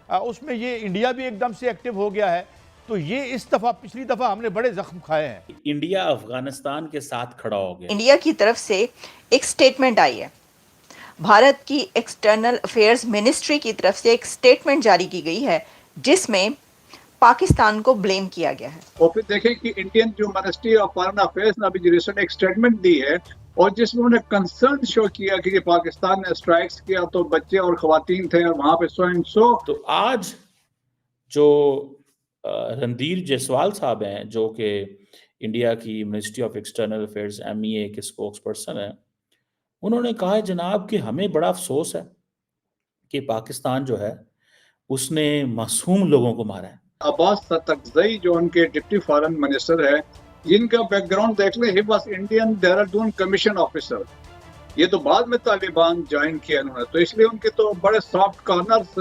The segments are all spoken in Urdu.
اس میں یہ انڈیا بھی ایک دم سے ایکٹیو ہو گیا ہے. تو یہ اس دفعہ پچھلی دفعہ ہم نے بڑے زخم کھائے ہیں. انڈیا افغانستان کے ساتھ کھڑا ہو گیا. انڈیا کی طرف سے ایک سٹیٹمنٹ آئی ہے. بھارت کی ایکسٹرنل افیئرز منسٹری کی طرف سے ایک سٹیٹمنٹ جاری کی گئی ہے جس میں پاکستان کو بلیم کیا گیا ہے. اور پھر دیکھیں کہ انڈین جو منسٹری آف فارن افیئرز نے ابھی جو ریسنٹ ایک سٹیٹمنٹ دی ہے اور جس میں انہوں نے کنسرن شو کیا کہ پاکستان نے اسٹرائکس کیا تو بچے اور خواتین تھے اور وہاں پہ سو اینڈ سو. تو آج جو رندھیر جیسوال صاحب ہیں جو کہ انڈیا کی ministry of external affairs MEA کے اسپوکس پرسن ہیں، انہوں نے کہا ہے جناب کہ ہمیں بڑا افسوس ہے کہ پاکستان جو ہے اس نے معصوم لوگوں کو مارا ہے. عباس ستکزئی جو ان کے ڈپٹی فارن منسٹر ہے، جن کا بیک گراؤنڈ دیکھ لیں، he was Indian Dehradun commission officer. یہ تو بعد میں طالبان جوائن کیا انہوں نے، تو اس لیے ان کے تو بڑے سافٹ کارنرز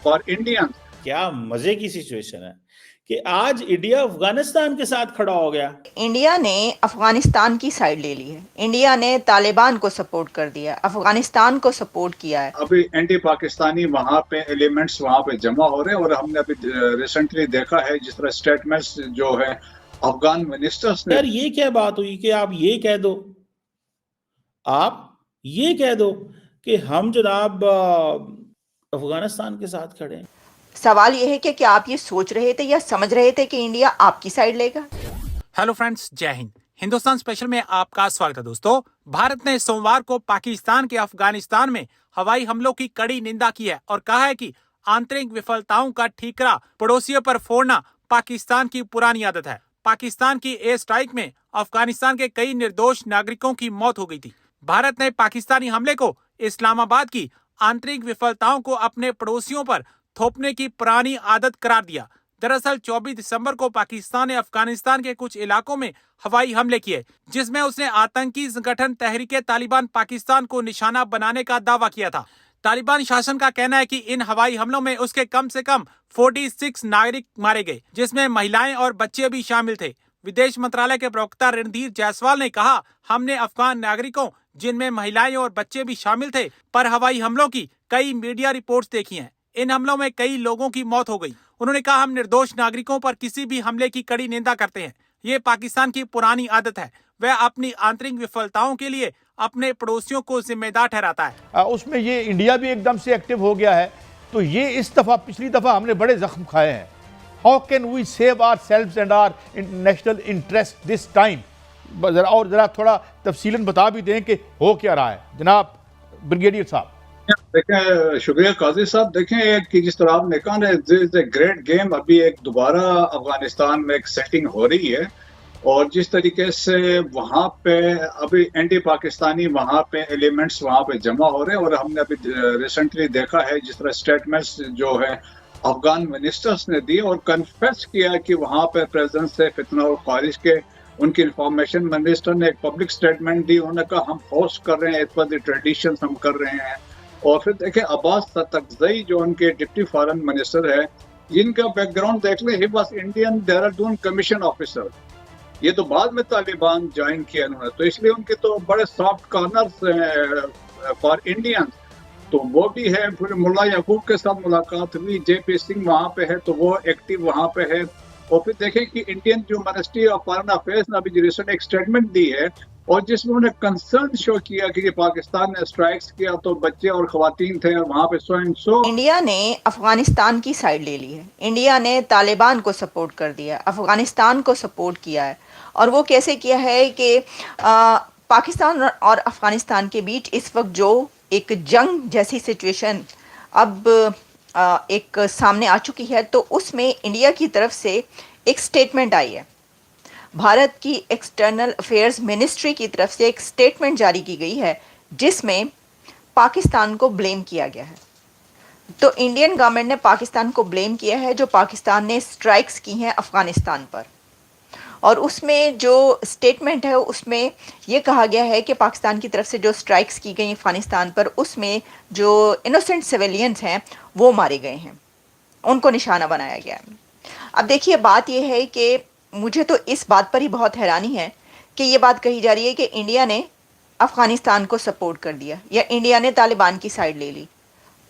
فار انڈینز. کیا مزے کی سچویشن ہے کہ آج انڈیا افغانستان کے ساتھ کھڑا ہو گیا. انڈیا نے افغانستان کی سائیڈ لے لی ہے. انڈیا نے طالبان کو سپورٹ کر دیا، افغانستان کو سپورٹ کیا ہے. ابھی اینٹی پاکستانی وہاں پہ ایلیمنٹس وہاں پہ جمع ہو رہے ہیں، اور ہم نے ابھی ریسنٹلی دیکھا ہے جس طرح سٹیٹمنٹس جو ہے افغان منسٹرز نے. یار یہ کیا بات ہوئی کہ آپ یہ کہہ دو کہ ہم جناب افغانستان کے ساتھ کھڑے ہیں. سوال یہ ہے کہ کیا آپ یہ سوچ رہے تھے یا سمجھ رہے تھے کہ انڈیا آپ کی سائیڈ لے گا؟ ہیلو فرینڈز، جے ہند. ہندوستان اسپیشل میں آپ کا سواگت ہے دوستو. بھارت نے سوموار کو پاکستان کے افغانستان میں ہوائی حملوں کی کڑی نندا کی ہے اور کہا ہے کہ آنترک وفلتاؤں کا ٹھیکرا پڑوسیوں پر پھوڑنا پاکستان کی پرانی عادت ہے. پاکستان کی ایئر اسٹرائیک میں افغانستان کے کئی نردوش ناگرکوں کی موت ہو گئی تھی. بھارت نے پاکستانی حملے کو اسلام آباد کی آنترک وفلتاؤں کو اپنے پڑوسیوں پر تھوپنے کی پرانی عادت قرار دیا. دراصل 24 دسمبر کو پاکستان نے افغانستان کے کچھ علاقوں میں ہوائی حملے کیے جس میں اس نے آتنکی سنگٹھن تحریک طالبان پاکستان کو نشانہ بنانے کا دعویٰ کیا تھا. طالبان شاسن کا کہنا ہے کہ ان ہوائی حملوں میں اس کے کم سے کم 46 ناگرک مارے گئے جس میں مہیلائیں اور بچے بھی شامل تھے. ودیش منترالیہ کے پروکتا رندھیر جیسوال نے کہا، ہم نے افغان ناگرکوں جن میں مہیلائیں اور بچے بھی شامل تھے پر ہوائی حملوں کی کئی میڈیا رپورٹس دیکھی ہیں. ان حملوں میں کئی لوگوں کی موت ہو گئی. انہوں نے کہا، ہم نردوش ناگرکوں پر کسی بھی حملے کی کڑی نندا کرتے ہیں. یہ پاکستان کی پرانی عادت ہے. وہ اپنی آنترک وفلتاؤں کے لیے اپنے پڑوسیوں کو ذمہ دار ٹھہراتا ہے. اس میں یہ انڈیا بھی ایک دم سے ایکٹیو ہو گیا ہے. تو یہ اس دفعہ پچھلی دفعہ ہم نے بڑے زخم کھائے ہیں. How can we save ourselves and our national interest this time? اور ذرا تھوڑا تفصیلاً بتا بھی دیں کہ ہو کیا رہا ہے جناب بریگیڈیئر صاحب. دیکھیں، شکریہ قاضی صاحب. دیکھیں کہ جس طرح آپ نے کہا نا، گریٹ گیم ابھی ایک دوبارہ افغانستان میں ایک سیٹنگ ہو رہی ہے، اور جس طریقے سے وہاں پہ ابھی اینٹی پاکستانی وہاں پہ ایلیمنٹس وہاں پہ جمع ہو رہے ہیں، اور ہم نے ابھی ریسنٹلی دیکھا ہے جس طرح سٹیٹمنٹس جو ہے افغان منسٹرز نے دی اور کنفیس کیا کہ وہاں پہ پریزنس ہے فتنہ اور خارج کے. ان کی انفارمیشن منسٹر نے ایک پبلک سٹیٹمنٹ دی. انہوں نے کہا ہم ہوسٹ کر رہے ہیں، ایز پر دی ٹریڈیشنز ہم کر رہے ہیں. اور پھر دیکھیں عباس ستکزئی جو ان کے ڈپٹی فارن منسٹر ہے، جن کا بیک گراؤنڈ دیکھ لیں، he was Indian Dehradun commission officer. یہ تو بعد میں طالبان جوائن کیا انہوں نے، تو اس لیے ان کے تو بڑے سافٹ کارنرز فار انڈینز. تو وہ بھی ہے. پھر ملا یعقوب کے ساتھ ملاقات ہوئی، جے پی سنگھ وہاں پہ ہے تو وہ ایکٹیو وہاں پہ ہے. اور پھر دیکھیں کہ انڈین جو منسٹری آف فارن افیئرز نے ابھی جو ریسنٹ ایک سٹیٹمنٹ دی ہے اور جس میں انہوں نے کنسرن شو کیا کہ پاکستان نے اسٹرائکس کیا تو بچے اور خواتین تھے اور وہاں پہ سو اینڈ سو. انڈیا نے افغانستان کی سائیڈ لے لی ہے. انڈیا نے طالبان کو سپورٹ کر دیا، افغانستان کو سپورٹ کیا ہے. اور وہ کیسے کیا ہے کہ پاکستان اور افغانستان کے بیچ اس وقت جو ایک جنگ جیسی سچویشن اب ایک سامنے آ چکی ہے، تو اس میں انڈیا کی طرف سے ایک سٹیٹمنٹ آئی ہے. بھارت کی ایکسٹرنل افیئرز منسٹری کی طرف سے ایک سٹیٹمنٹ جاری کی گئی ہے جس میں پاکستان کو بلیم کیا گیا ہے. تو انڈین گورنمنٹ نے پاکستان کو بلیم کیا ہے جو پاکستان نے سٹرائکس کی ہیں افغانستان پر. اور اس میں جو سٹیٹمنٹ ہے اس میں یہ کہا گیا ہے کہ پاکستان کی طرف سے جو سٹرائکس کی گئی افغانستان پر، اس میں جو انوسنٹ سویلینز ہیں وہ مارے گئے ہیں، ان کو نشانہ بنایا گیا ہے. اب دیکھیے، بات یہ ہے کہ مجھے تو اس بات پر ہی بہت حیرانی ہے کہ یہ بات کہی جا رہی ہے کہ انڈیا نے افغانستان کو سپورٹ کر دیا یا انڈیا نے طالبان کی سائیڈ لے لی.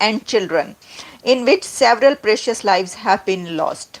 and children in which several precious lives have been lost.